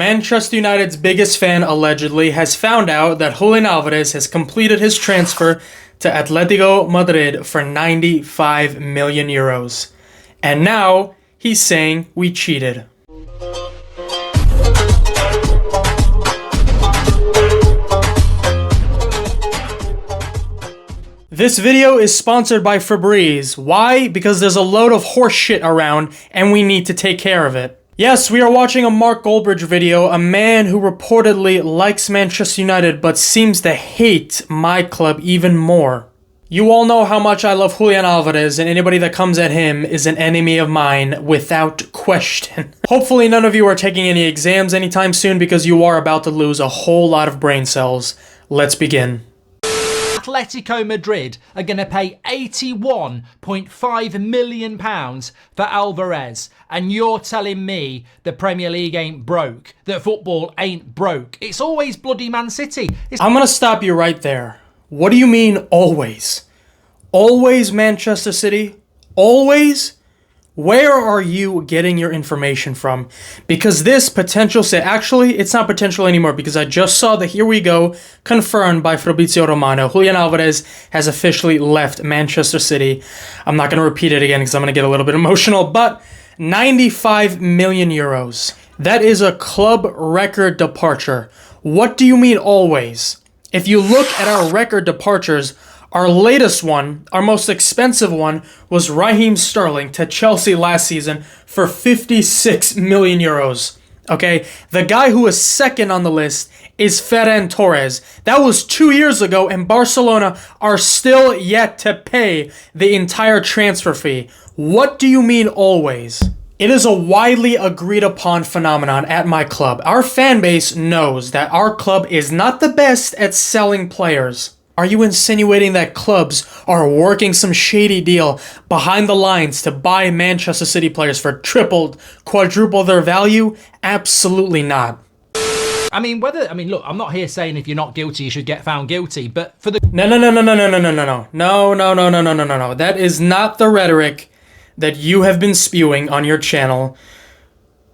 Manchester United's biggest fan allegedly has found out that Julian Alvarez has completed his transfer to Atletico Madrid for 95 million euros. And now he's saying we cheated. This video is sponsored by Febreze. Why? Because there's a load of horse shit around and we need to take care of it. Yes, we are watching a Mark Goldbridge video, a man who reportedly likes Manchester United but seems to hate my club even more. You all know how much I love Julian Alvarez, and anybody that comes at him is an enemy of mine without question. Hopefully none of you are taking any exams anytime soon because you are about to lose a whole lot of brain cells. Let's begin. Atletico Madrid are going to pay £81.5 million for Alvarez, and you're telling me the Premier League ain't broke, that football ain't broke. It's always bloody Man City. I'm going to stop you right there. What do you mean always? Always Manchester City? Always? Where are you getting your information from? Because this potential actually, it's not potential anymore because I just saw the here we go confirmed by Fabrizio Romano. Julian Alvarez has officially left Manchester City. I'm not going to repeat it again because I'm going to get a little bit emotional, but 95 million euros. That is a club record departure. What do you mean always? If you look at our record departures, our latest one, our most expensive one, was Raheem Sterling to Chelsea last season for 56 million euros. Okay, the guy who is second on the list is Ferran Torres. That was 2 years ago, and Barcelona are still yet to pay the entire transfer fee. What do you mean always? It is a widely agreed upon phenomenon at my club. Our fan base knows that our club is not the best at selling players. Are you insinuating that clubs are working some shady deal behind the lines to buy Manchester City players for tripled, quadruple their value? Absolutely not. Look, I'm not here saying if you're not guilty, you should get found guilty, but for the... No. That is not the rhetoric that you have been spewing on your channel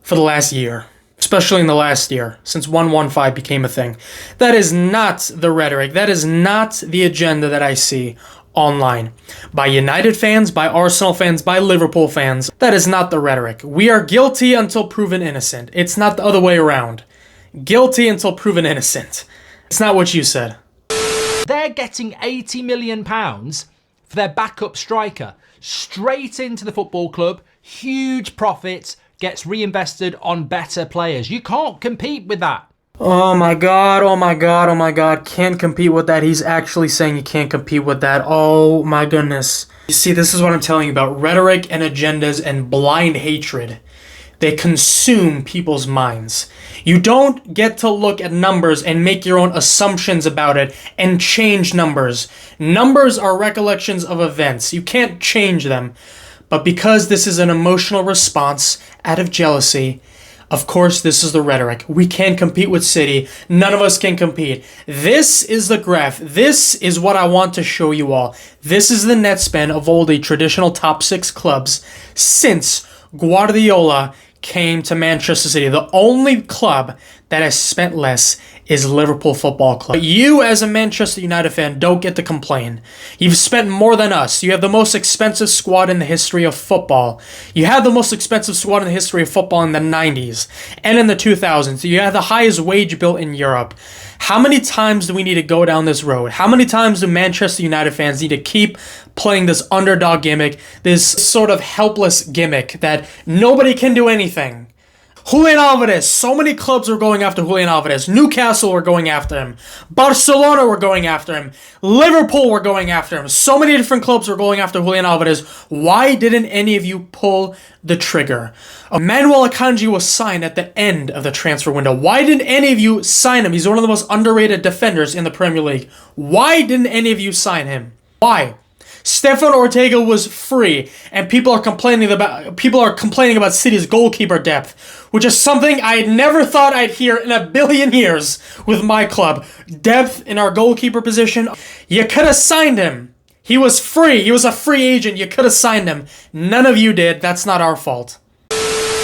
for the last year. Especially in the last year, since 115 became a thing. That is not the rhetoric. That is not the agenda that I see online. By United fans, by Arsenal fans, by Liverpool fans. That is not the rhetoric. We are guilty until proven innocent. It's not the other way around. Guilty until proven innocent. It's not what you said. They're getting £80 million for their backup striker. Straight into the football club. Huge profits. Gets reinvested on better players. You can't compete with that. Oh my god. Can't compete with that. He's actually saying you can't compete with that. Oh my goodness. You see, this is what I'm telling you about. Rhetoric and agendas and blind hatred. They consume people's minds. You don't get to look at numbers and make your own assumptions about it and change numbers. Numbers are recollections of events. You can't change them. But because this is an emotional response out of jealousy, of course this is the rhetoric. We can't compete with City. None of us can compete. This is the graph. This is what I want to show you all. This is the net spend of all the traditional top 6 clubs since Guardiola came to Manchester City. The only club that has spent less is Liverpool Football Club. But you, as a Manchester United fan, don't get to complain. You've spent more than us. You have the most expensive squad in the history of football. You had the most expensive squad in the history of football in the 90s and in the 2000s. You have the highest wage bill in Europe. How many times do we need to go down this road? How many times do Manchester United fans need to keep playing this underdog gimmick, this sort of helpless gimmick that nobody can do anything? Julian Alvarez, so many clubs were going after Julian Alvarez. Newcastle were going after him. Barcelona were going after him. Liverpool were going after him. So many different clubs were going after Julian Alvarez. Why didn't any of you pull the trigger? Emmanuel Akanji was signed at the end of the transfer window. Why didn't any of you sign him? He's one of the most underrated defenders in the Premier League. Why didn't any of you sign him? Why? Stefan Ortega was free, and people are complaining about City's goalkeeper depth, which is something I never thought I'd hear in a billion years with my club. Depth in our goalkeeper position. You could have signed him. He was free. He was a free agent. You could have signed him. None of you did. That's not our fault.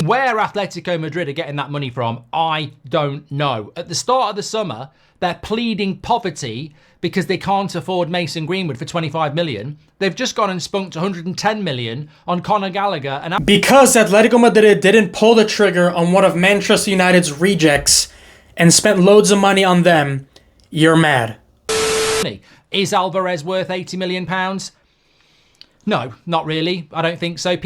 Where Atletico Madrid are getting that money from, I don't know. At the start of the summer, they're pleading poverty because they can't afford Mason Greenwood for 25 million. They've just gone and spunked 110 million on Conor Gallagher. And because Atletico Madrid didn't pull the trigger on one of Manchester United's rejects and spent loads of money on them, you're mad. Is Alvarez worth 80 million pounds? No, not really. I don't think so.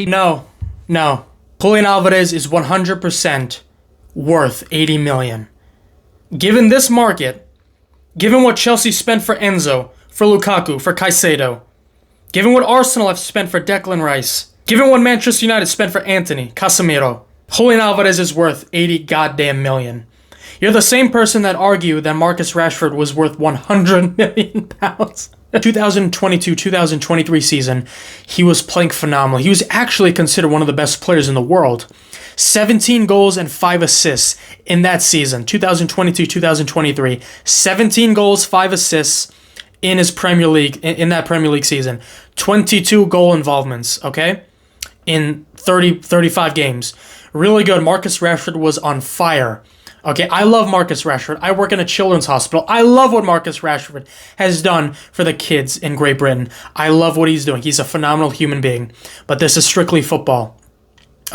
No. Julian Alvarez is 100% worth 80 million. Given this market, given what Chelsea spent for Enzo, for Lukaku, for Caicedo, given what Arsenal have spent for Declan Rice, given what Manchester United spent for Anthony, Casemiro, Julian Alvarez is worth 80 goddamn million. You're the same person that argued that Marcus Rashford was worth 100 million pounds. 2022-2023 season, he was playing phenomenal. He was actually considered one of the best players in the world. 17 goals and 5 assists in that season, 2022-2023. 17 goals, 5 assists in his Premier League, in that Premier League season. 22 goal involvements, okay? In 35 games. Really good. Marcus Rashford was on fire. Okay, I love Marcus Rashford. I work in a children's hospital. I love what Marcus Rashford has done for the kids in Great Britain. I love what he's doing. He's a phenomenal human being. But this is strictly football.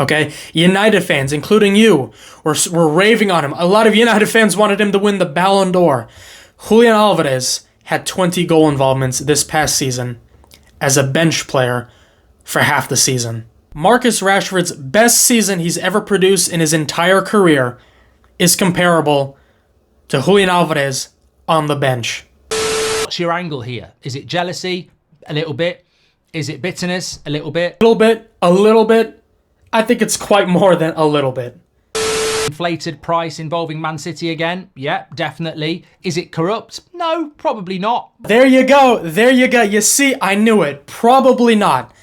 Okay, United fans, including you, were raving on him. A lot of United fans wanted him to win the Ballon d'Or. Julian Alvarez had 20 goal involvements this past season as a bench player for half the season. Marcus Rashford's best season he's ever produced in his entire career is comparable to Julian Alvarez on the bench. What's your angle here? Is it jealousy? A little bit. Is it bitterness? A little bit. A little bit. I think it's quite more than a little bit. Inflated price involving Man City again? Yeah, definitely. Is it corrupt? No, probably not. There you go. You see, I knew it. Probably not.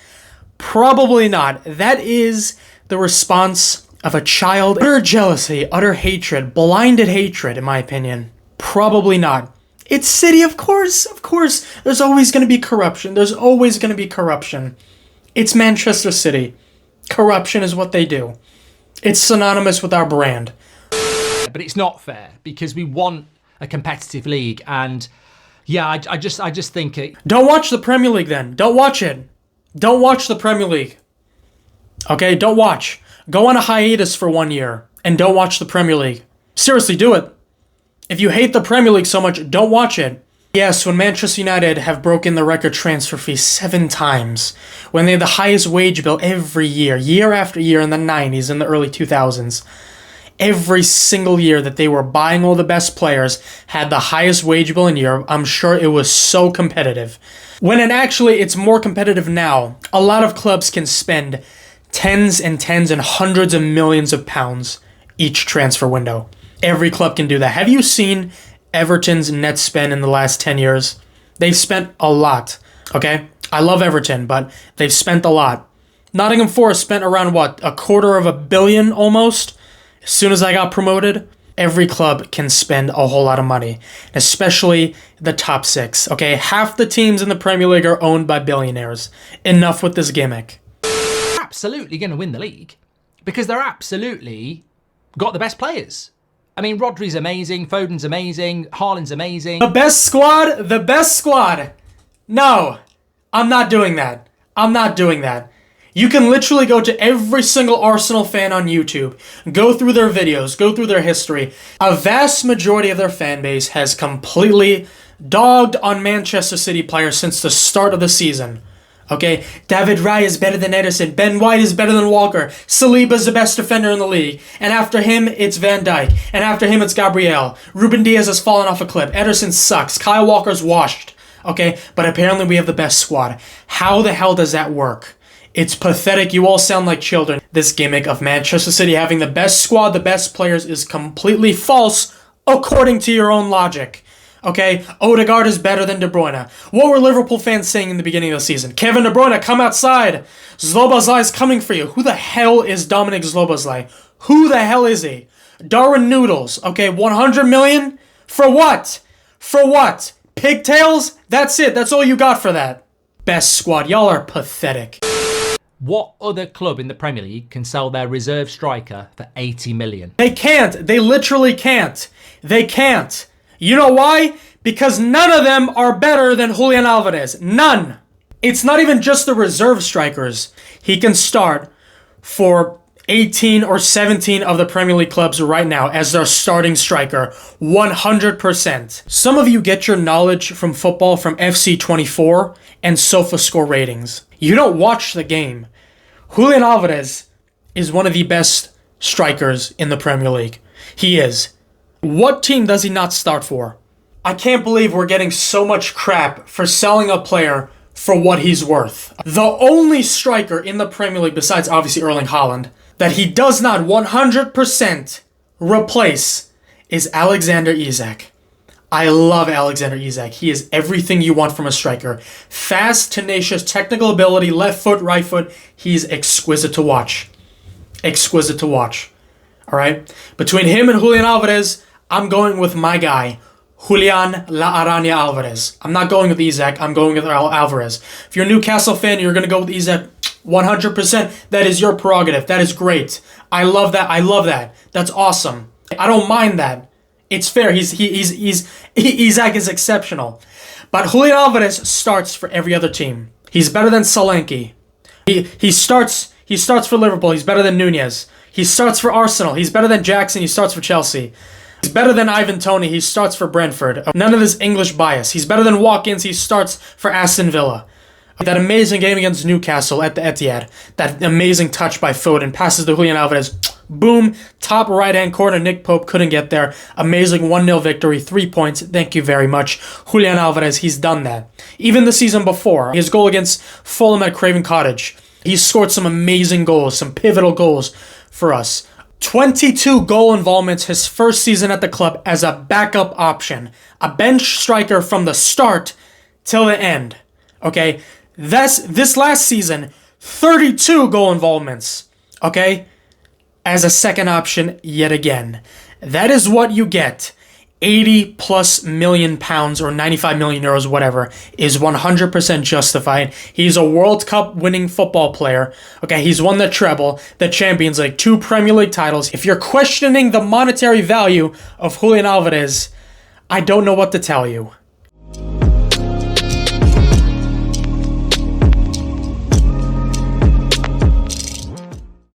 That is the response of a child. Utter jealousy, utter hatred, blinded hatred, in my opinion. Probably not. It's City, of course. There's always going to be corruption. It's Manchester City. Corruption is what they do. It's synonymous with our brand. But it's not fair because we want a competitive league, and yeah, I just think it. Don't watch the Premier League then. Don't watch it. Don't watch the Premier League. Okay, don't watch. Go on a hiatus for 1 year and don't watch the Premier League. Seriously, do it. If you hate the Premier League so much, don't watch it. Yes, when Manchester United have broken the record transfer fee 7 times, when they had the highest wage bill every year, year after year in the 90s and the early 2000s, every single year that they were buying all the best players, had the highest wage bill in Europe, I'm sure it was so competitive. When it's more competitive now. A lot of clubs can spend tens and hundreds of millions of pounds each transfer window. Every club can do that. Have you seen Everton's net spend in the last 10 years? They've spent a lot, okay? I love Everton, but they've spent a lot. Nottingham Forest spent around, $250 million almost? As soon as I got promoted, every club can spend a whole lot of money, especially the top 6, okay? Half the teams in the Premier League are owned by billionaires. Enough with this gimmick. Absolutely going to win the league because they're absolutely got the best players. I mean, Rodri's amazing, Foden's amazing, Haaland's amazing. The best squad. No, I'm not doing that. You can literally go to every single Arsenal fan on YouTube, go through their videos, go through their history. A vast majority of their fan base has completely dogged on Manchester City players since the start of the season. Okay, David Raya is better than Ederson. Ben White is better than Walker. Saliba's the best defender in the league. And after him, it's Van Dijk. And after him, it's Gabriel. Ruben Diaz has fallen off a cliff. Ederson sucks. Kyle Walker's washed. Okay, but apparently we have the best squad. How the hell does that work? It's pathetic. You all sound like children. This gimmick of Manchester City having the best squad, the best players, is completely false according to your own logic. Okay, Odegaard is better than De Bruyne. What were Liverpool fans saying in the beginning of the season? Kevin De Bruyne, come outside. Szoboszlai is coming for you. Who the hell is Dominic Szoboszlai? Who the hell is he? Darwin Noodles. Okay, 100 million? For what? Pigtails? That's it. That's all you got for that. Best squad. Y'all are pathetic. What other club in the Premier League can sell their reserve striker for 80 million? They can't. They literally can't. They can't. You know why? Because none of them are better than Julian Alvarez. None. It's not even just the reserve strikers. He can start for 18 or 17 of the Premier League clubs right now as their starting striker. 100%. Some of you get your knowledge from football from FC24 and SofaScore ratings. You don't watch the game. Julian Alvarez is one of the best strikers in the Premier League. He is. What team does he not start for? I can't believe we're getting so much crap for selling a player for what he's worth. The only striker in the Premier League, besides obviously Erling Haaland, that he does not 100% replace is Alexander Isak. I love Alexander Isak. He is everything you want from a striker. Fast, tenacious, technical ability, left foot, right foot. He's exquisite to watch. Exquisite to watch. All right? Between him and Julian Alvarez, I'm going with my guy, Julian La Araña Alvarez. I'm not going with Isak. I'm going with Alvarez. If you're a Newcastle fan, you're going to go with Isak 100%. That is your prerogative. That is great. I love that. I love that. That's awesome. I don't mind that. It's fair. Isak is exceptional. But Julian Alvarez starts for every other team. He's better than Solanke. He starts for Liverpool. He's better than Nunez. He starts for Arsenal. He's better than Jackson. He starts for Chelsea. He's better than Ivan Toney. He starts for Brentford. None of this English bias. He's better than Watkins. He starts for Aston Villa. That amazing game against Newcastle at the Etihad. That amazing touch by Foden. Passes to Julian Alvarez. Boom. Top right-hand corner. Nick Pope couldn't get there. Amazing 1-0 victory. 3 points. Thank you very much. Julian Alvarez, he's done that. Even the season before. His goal against Fulham at Craven Cottage. He scored some amazing goals. Some pivotal goals for us. 22 goal involvements his first season at the club as a backup option. A bench striker from the start till the end. Okay? This last season, 32 goal involvements. Okay? As a second option yet again. That is what you get. 80 plus million pounds or 95 million euros, whatever, is 100% justified. He's a World Cup winning football player. Okay, he's won the treble, the Champions League, 2 Premier League titles. If you're questioning the monetary value of Julian Alvarez, I don't know what to tell you.